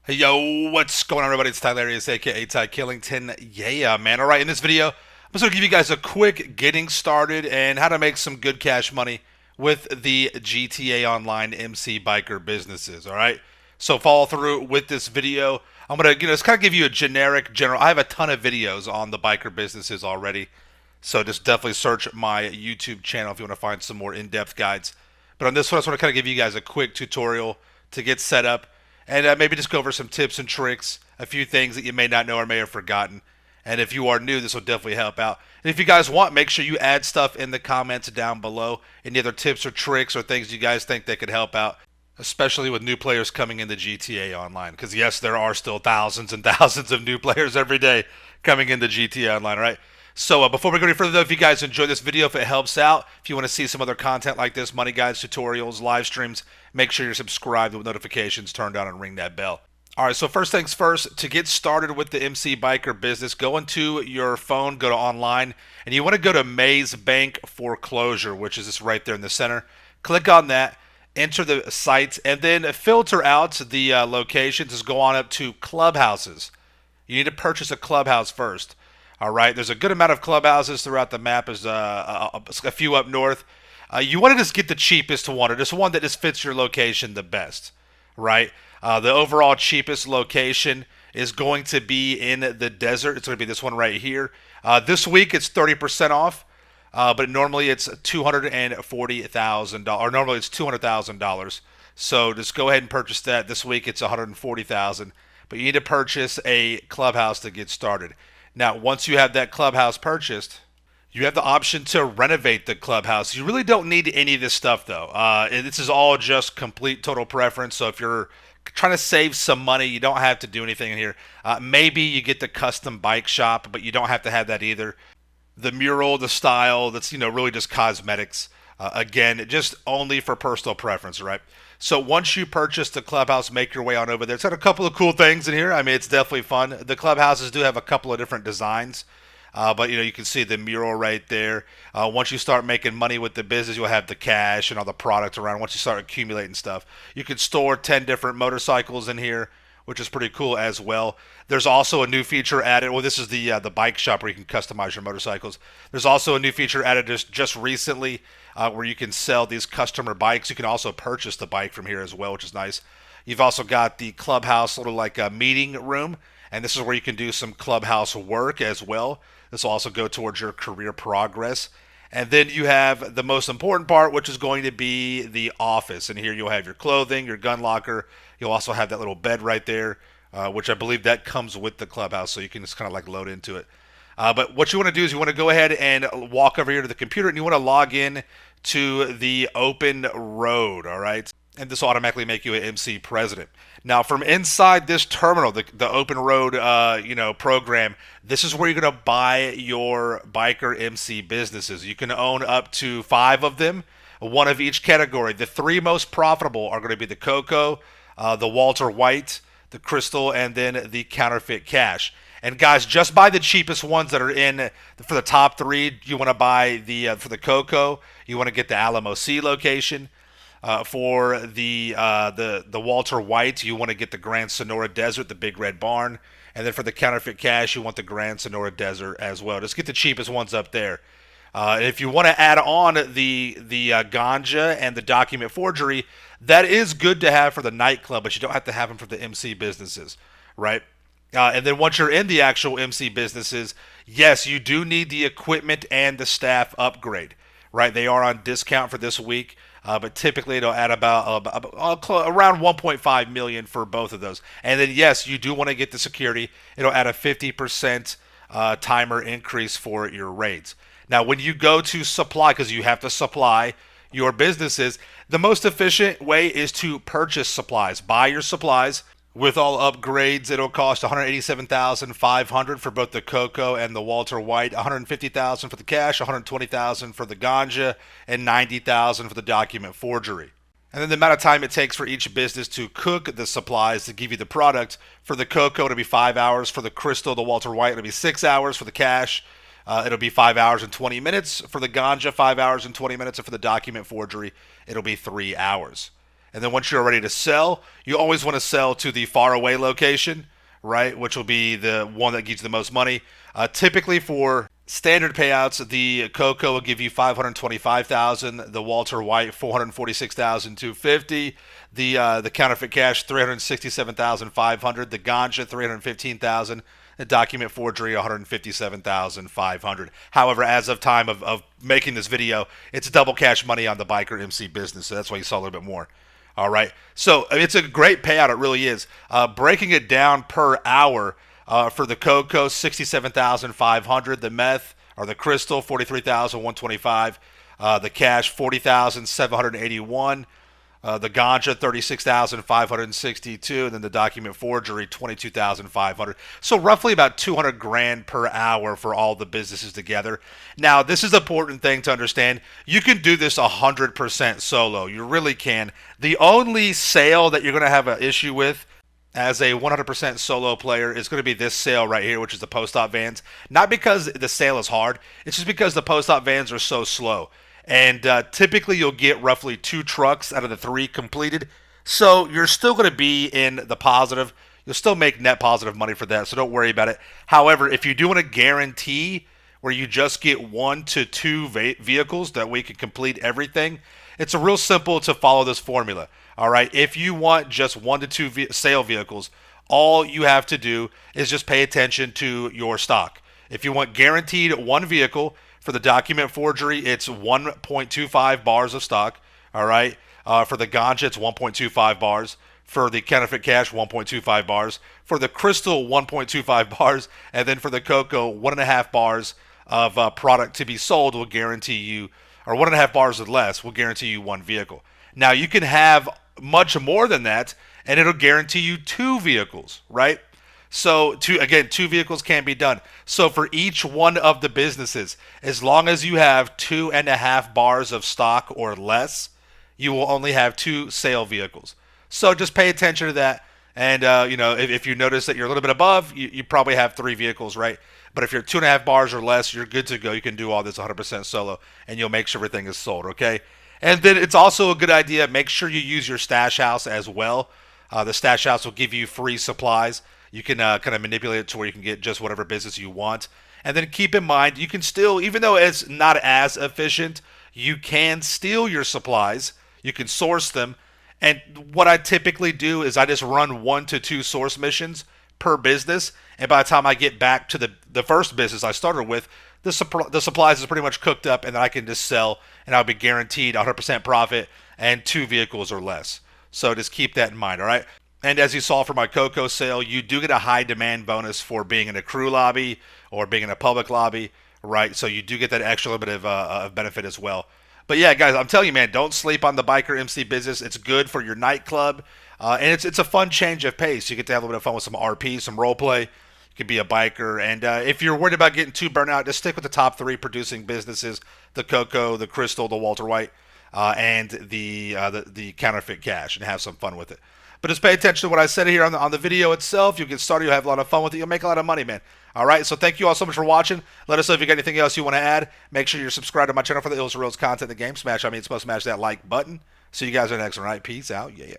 Hey, yo, what's going on, everybody? It's Tylarious, aka Ty Killington. Yeah, man. All right, in this video, I'm just going to give you guys a quick getting started and how to make some good cash money with the GTA Online MC Biker businesses. All right, so follow through with this video. I'm going to, just kind of give you a general. I have a ton of videos on the biker businesses already, so just definitely search my YouTube channel if you want to find some more in-depth guides. But on this one, I just want to kind of give you guys a quick tutorial to get set up and maybe just go over some tips and tricks, a few things that you may not know or may have forgotten. And if you are new, this will definitely help out. And if you guys want, make sure you add stuff in the comments down below. Any other tips or tricks or things you guys think that could help out, especially with new players coming into GTA Online. Because yes, there are still thousands and thousands of new players every day coming into GTA Online, right? So before we go any further, though, if you guys enjoy this video, if it helps out, if you want to see some other content like this, money guides, tutorials, live streams, make sure you're subscribed with notifications turned on and ring that bell. All right, so first things first, to get started with the MC Biker business, go into your phone, go to online, and you want to go to Maze Bank Foreclosure, which is this right there in the center. Click on that, enter the site, and then filter out the locations. Just go on up to clubhouses. You need to purchase a clubhouse first. All right, there's a good amount of clubhouses throughout the map. There's a few up north. You want to just get the cheapest one, or just one that just fits your location the best, right? The overall cheapest location is going to be in the desert. It's going to be this one right here. This week it's 30% off, but normally it's $240,000, or normally it's $200,000. So just go ahead and purchase that. This week it's $140,000, but you need to purchase a clubhouse to get started. Now, once you have that clubhouse purchased, you have the option to renovate the clubhouse. You really don't need any of this stuff, though. This is all just complete total preference. So if you're trying to save some money, you don't have to do anything in here. Maybe you get the custom bike shop, but you don't have to have that either. The mural, the style, that's really just cosmetics. Again, just only for personal preference, right? So once you purchase the clubhouse, make your way on over there. It's got a couple of cool things in here. I mean, it's definitely fun. The clubhouses do have a couple of different designs, but you can see the mural right there. Once you start making money with the business, you'll have the cash and all the product around. Once you start accumulating stuff, you can store 10 different motorcycles in here, which is pretty cool as well. There's also a new feature added. Well, this is the bike shop where you can customize your motorcycles. There's also a new feature added just recently where you can sell these customer bikes. You can also purchase the bike from here as well, which is nice. You've also got the clubhouse, little like a meeting room, and this is where you can do some clubhouse work as well. This will also go towards your career progress. And then you have the most important part, which is going to be the office. And here you'll have your clothing, your gun locker. You'll also have that little bed right there, which I believe that comes with the clubhouse, so you can just kind of like load into it. But what you want to do is you want to go ahead and walk over here to the computer, and you want to log in to the open road, all right? And this will automatically make you an MC president. Now, from inside this terminal, the open road, program, this is where you're going to buy your biker MC businesses. You can own up to 5 of them, one of each category. The 3 most profitable are going to be the Coco, the Walter White, the Crystal, and then the Counterfeit Cash. And guys, just buy the cheapest ones that are in for the top 3. You want to buy for the Coco, you want to get the Alamo C location. For the Walter White, you want to get the Grand Sonora Desert, the Big Red Barn, and then for the Counterfeit Cash, you want the Grand Sonora Desert as well. Just get the cheapest ones up there. If you want to add on the ganja and the document forgery, that is good to have for the nightclub, but you don't have to have them for the MC businesses, right? And then once you're in the actual MC businesses, yes, you do need the equipment and the staff upgrade, right? They are on discount for this week, but typically it'll add about around 1.5 million for both of those. And then yes, you do want to get the security. It'll add a 50% timer increase for your raids. Now, when you go to supply, because you have to supply your businesses, the most efficient way is to purchase supplies. Buy your supplies. With all upgrades, it'll cost $187,500 for both the Coco and the Walter White, $150,000 for the cash, $120,000 for the ganja, and $90,000 for the document forgery. And then the amount of time it takes for each business to cook the supplies to give you the product. For the Coco, it'll be 5 hours. For the Crystal, the Walter White, it'll be 6 hours. For the cash, it'll be 5 hours and 20 minutes. For the ganja, 5 hours and 20 minutes. And for the document forgery, it'll be 3 hours. And then once you're ready to sell, you always want to sell to the far away location, right? Which will be the one that gives you the most money. Typically for standard payouts, the Coco will give you 525,000, the Walter White 446,250, the counterfeit cash 367,500, the ganja 315,000, the document forgery 157,500. However, as of time of making this video, it's double cash money on the biker MC business, so that's why you saw a little bit more. All right, so it's a great payout. It really is. Breaking it down per hour, for the Coco, 67,500. The meth or the crystal, 43,125. The cash, 40,781. The ganja, 36,562. And then the document forgery, 22,500. So roughly about 200 grand per hour for all the businesses together. Now, this is an important thing to understand. You can do this 100% solo. You really can. The only sale that you're going to have an issue with as a 100% solo player is going to be this sale right here, which is the post-op vans. Not because the sale is hard, it's just because the post-op vans are so slow. And typically you'll get roughly 2 trucks out of the 3 completed. So you're still going to be in the positive. You'll still make net positive money for that, so don't worry about it. However, if you do want a guarantee where you just get 1 to 2 vehicles, that we can complete everything, it's a real simple to follow this formula. All right, if you want just 1 to 2 sale vehicles, all you have to do is just pay attention to your stock. If you want guaranteed 1 vehicle, for the document forgery, it's 1.25 bars of stock. All right, for the ganja, it's 1.25 bars. For the counterfeit cash, 1.25 bars. For the crystal, 1.25 bars. And then for the Coco, 1.5 bars of product to be sold will guarantee you, or 1.5 bars or less will guarantee you 1 vehicle. Now, you can have much more than that, and it'll guarantee you 2 vehicles, right? So, 2 vehicles can be done. So, for each one of the businesses, as long as you have 2.5 bars of stock or less, you will only have 2 sale vehicles. So, just pay attention to that. And, if you notice that you're a little bit above, you probably have 3 vehicles, right? But if you're 2.5 bars or less, you're good to go. You can do all this 100% solo, and you'll make sure everything is sold, okay? And then it's also a good idea, make sure you use your stash house as well. The stash house will give you free supplies. You can kind of manipulate it to where you can get just whatever business you want. And then keep in mind, you can still, even though it's not as efficient, you can steal your supplies. You can source them. And what I typically do is I just run 1 to 2 source missions per business. And by the time I get back to the first business I started with, the supplies is pretty much cooked up, and then I can just sell, and I'll be guaranteed 100% profit and 2 vehicles or less. So just keep that in mind, all right? And as you saw for my Coco sale, you do get a high demand bonus for being in a crew lobby or being in a public lobby, right? So you do get that extra little bit of benefit as well. But yeah, guys, I'm telling you, man, don't sleep on the biker MC business. It's good for your nightclub, and it's a fun change of pace. You get to have a little bit of fun with some RP, some role play. You could be a biker, and if you're worried about getting too burnt out, just stick with the top 3 producing businesses: the Coco, the Crystal, the Walter White, and the counterfeit cash, and have some fun with it. But just pay attention to what I said here on the video itself. You'll get started. You'll have a lot of fun with it. You'll make a lot of money, man. All right, so thank you all so much for watching. Let us know if you got anything else you want to add. Make sure you're subscribed to my channel for the Ills Reels content in the game. Smash that like button. See you guys in the next one, all right? Peace out. Yeah.